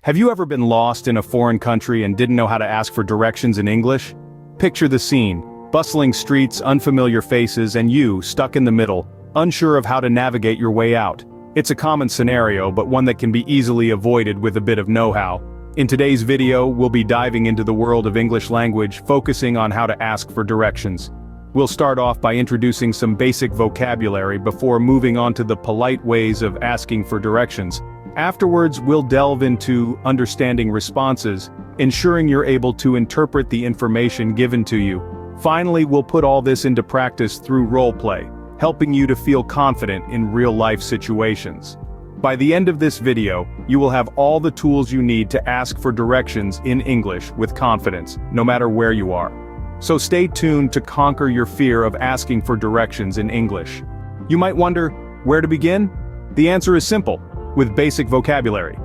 Have you ever been lost in a foreign country and didn't know how to ask for directions in English? Picture the scene: bustling streets, unfamiliar faces, and you, stuck in the middle, unsure of how to navigate your way out. It's a common scenario, but one that can be easily avoided with a bit of know-how. In today's video, we'll be diving into the world of English language, focusing on how to ask for directions. We'll start off by introducing some basic vocabulary before moving on to the polite ways of asking for directions. Afterwards, we'll delve into understanding responses, ensuring you're able to interpret the information given to you. Finally, we'll put all this into practice through role-play, helping you to feel confident in real-life situations. By the end of this video, you will have all the tools you need to ask for directions in English with confidence, no matter where you are. So stay tuned to conquer your fear of asking for directions in English. You might wonder, where to begin? The answer is simple: with basic vocabulary.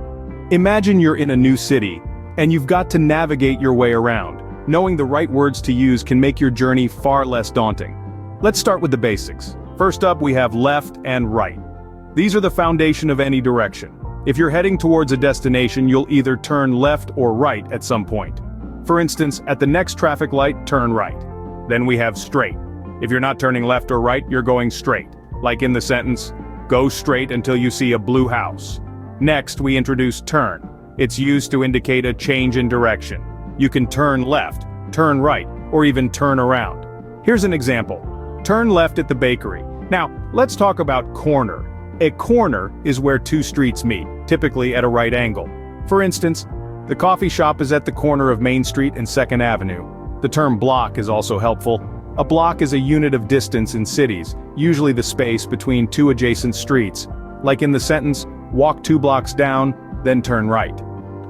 Imagine you're in a new city, and you've got to navigate your way around. Knowing the right words to use can make your journey far less daunting. Let's start with the basics. First up, we have left and right. These are the foundation of any direction. If you're heading towards a destination, you'll either turn left or right at some point. For instance, at the next traffic light, turn right. Then we have straight. If you're not turning left or right, you're going straight. Like in the sentence, "Go straight until you see a blue house." Next, we introduce turn. It's used to indicate a change in direction. You can turn left, turn right, or even turn around. Here's an example. Turn left at the bakery. Now, let's talk about corner. A corner is where two streets meet, typically at a right angle. For instance, the coffee shop is at the corner of Main Street and 2nd Avenue. The term block is also helpful. A block is a unit of distance in cities, usually the space between two adjacent streets. Like in the sentence, "Walk 2 blocks down, then turn right."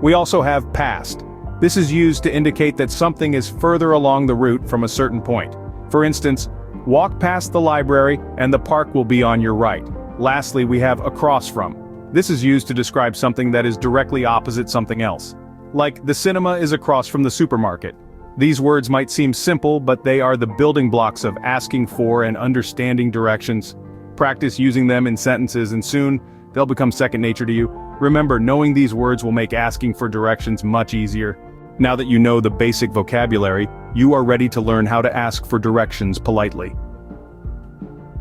We also have past. This is used to indicate that something is further along the route from a certain point. For instance, walk past the library and the park will be on your right. Lastly, we have across from. This is used to describe something that is directly opposite something else. Like, the cinema is across from the supermarket. These words might seem simple, but they are the building blocks of asking for and understanding directions. Practice using them in sentences and soon, they'll become second nature to you. Remember, knowing these words will make asking for directions much easier. Now that you know the basic vocabulary, you are ready to learn how to ask for directions politely.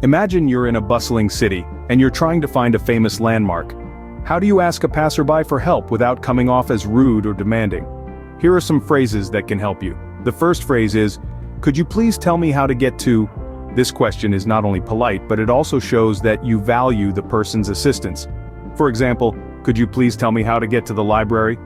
Imagine you're in a bustling city, and you're trying to find a famous landmark. How do you ask a passerby for help without coming off as rude or demanding? Here are some phrases that can help you. The first phrase is, "Could you please tell me how to get to?" This question is not only polite, but it also shows that you value the person's assistance. For example, "Could you please tell me how to get to the library?"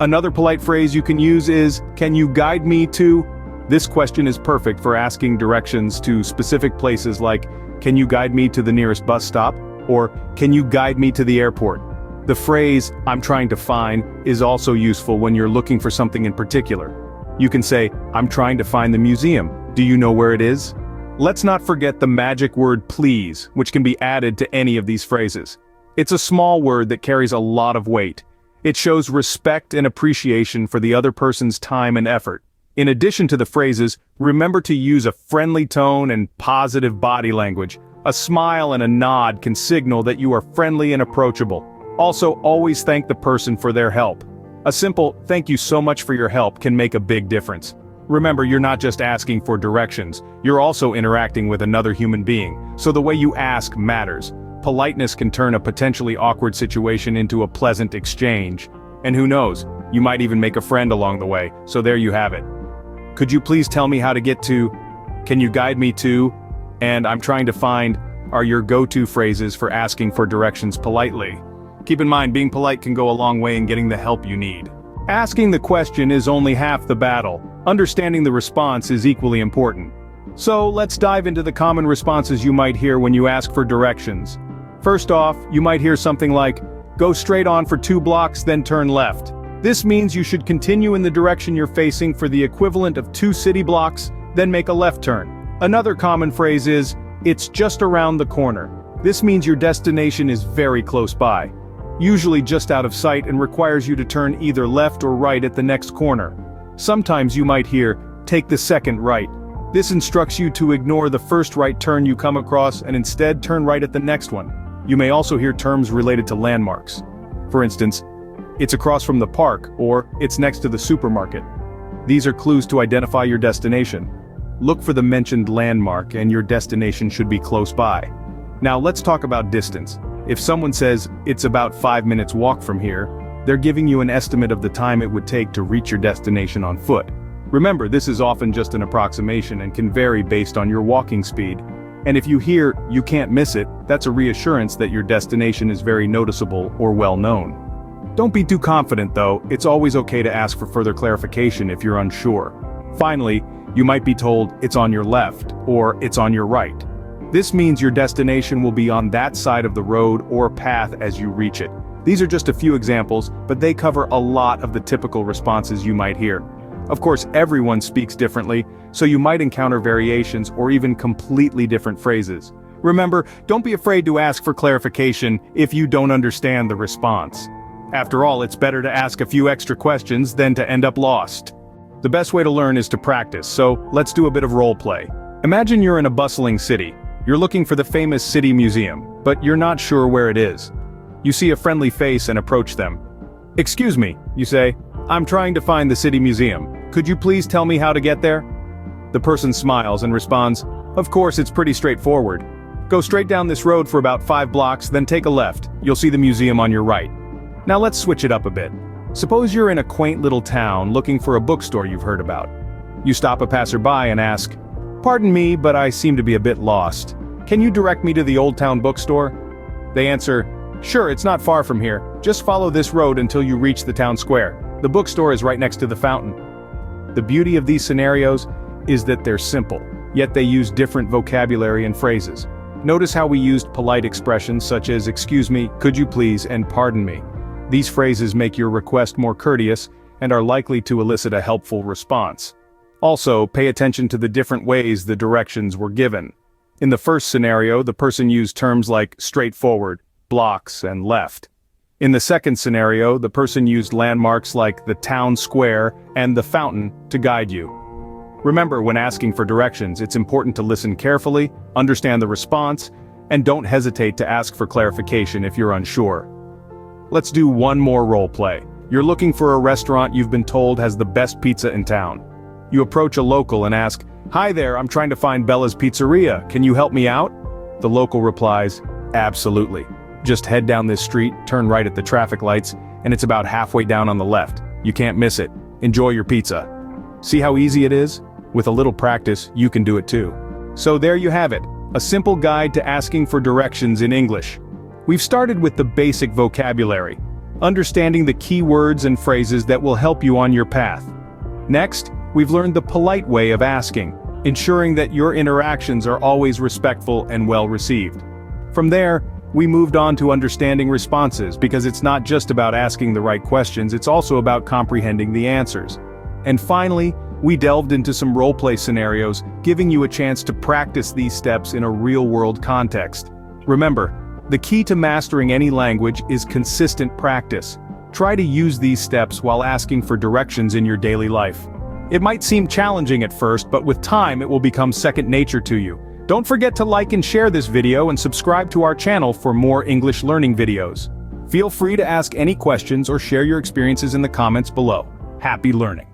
Another polite phrase you can use is, "Can you guide me to?" This question is perfect for asking directions to specific places like, "Can you guide me to the nearest bus stop?" Or, "Can you guide me to the airport?" The phrase, "I'm trying to find," is also useful when you're looking for something in particular. You can say, "I'm trying to find the museum. Do you know where it is?" Let's not forget the magic word please, which can be added to any of these phrases. It's a small word that carries a lot of weight. It shows respect and appreciation for the other person's time and effort. In addition to the phrases, remember to use a friendly tone and positive body language. A smile and a nod can signal that you are friendly and approachable. Also, always thank the person for their help. A simple, "Thank you so much for your help," can make a big difference. Remember, you're not just asking for directions, you're also interacting with another human being, so the way you ask matters. Politeness can turn a potentially awkward situation into a pleasant exchange. And who knows, you might even make a friend along the way, so there you have it. "Could you please tell me how to get to?" "Can you guide me to?" and "I'm trying to find" are your go-to phrases for asking for directions politely. Keep in mind, being polite can go a long way in getting the help you need. Asking the question is only half the battle. Understanding the response is equally important. So let's dive into the common responses you might hear when you ask for directions. First off, you might hear something like, "Go straight on for 2 blocks, then turn left." This means you should continue in the direction you're facing for the equivalent of 2 city blocks, then make a left turn. Another common phrase is, "It's just around the corner." This means your destination is very close by, usually just out of sight, and requires you to turn either left or right at the next corner. Sometimes you might hear, "Take the second right." This instructs you to ignore the first right turn you come across and instead turn right at the next one. You may also hear terms related to landmarks. For instance, "It's across from the park," or "It's next to the supermarket." These are clues to identify your destination. Look for the mentioned landmark and your destination should be close by. Now let's talk about distance. If someone says, "It's about 5 minutes walk from here," they're giving you an estimate of the time it would take to reach your destination on foot. Remember, this is often just an approximation and can vary based on your walking speed. And if you hear, "You can't miss it," that's a reassurance that your destination is very noticeable or well known. Don't be too confident though, it's always okay to ask for further clarification if you're unsure. Finally, you might be told, "It's on your left," or "It's on your right." This means your destination will be on that side of the road or path as you reach it. These are just a few examples, but they cover a lot of the typical responses you might hear. Of course, everyone speaks differently, so you might encounter variations or even completely different phrases. Remember, don't be afraid to ask for clarification if you don't understand the response. After all, it's better to ask a few extra questions than to end up lost. The best way to learn is to practice, so let's do a bit of role play. Imagine you're in a bustling city. You're looking for the famous city museum, but you're not sure where it is. You see a friendly face and approach them. "Excuse me," you say, "I'm trying to find the city museum. Could you please tell me how to get there?" The person smiles and responds, "Of course, it's pretty straightforward. Go straight down this road for about 5 blocks, then take a left. You'll see the museum on your right." Now let's switch it up a bit. Suppose you're in a quaint little town looking for a bookstore you've heard about. You stop a passerby and ask, "Pardon me, but I seem to be a bit lost. Can you direct me to the Old Town bookstore?" They answer, "Sure, it's not far from here. Just follow this road until you reach the town square. The bookstore is right next to the fountain." The beauty of these scenarios is that they're simple, yet they use different vocabulary and phrases. Notice how we used polite expressions such as "excuse me," "could you please," and "pardon me." These phrases make your request more courteous and are likely to elicit a helpful response. Also, pay attention to the different ways the directions were given. In the first scenario, the person used terms like straightforward, blocks, and left. In the second scenario, the person used landmarks like the town square and the fountain to guide you. Remember, when asking for directions, it's important to listen carefully, understand the response, and don't hesitate to ask for clarification if you're unsure. Let's do one more role play. You're looking for a restaurant you've been told has the best pizza in town. You approach a local and ask, "Hi there, I'm trying to find Bella's Pizzeria. Can you help me out?" The local replies, "Absolutely. Just head down this street, turn right at the traffic lights, and it's about halfway down on the left. You can't miss it. Enjoy your pizza." See how easy it is? With a little practice, you can do it too. So there you have it, a simple guide to asking for directions in English. We've started with the basic vocabulary, understanding the key words and phrases that will help you on your path. Next, we've learned the polite way of asking, ensuring that your interactions are always respectful and well received. From there, we moved on to understanding responses because it's not just about asking the right questions, it's also about comprehending the answers. And finally, we delved into some role-play scenarios, giving you a chance to practice these steps in a real-world context. Remember, the key to mastering any language is consistent practice. Try to use these steps while asking for directions in your daily life. It might seem challenging at first, but with time it will become second nature to you. Don't forget to like and share this video and subscribe to our channel for more English learning videos. Feel free to ask any questions or share your experiences in the comments below. Happy learning!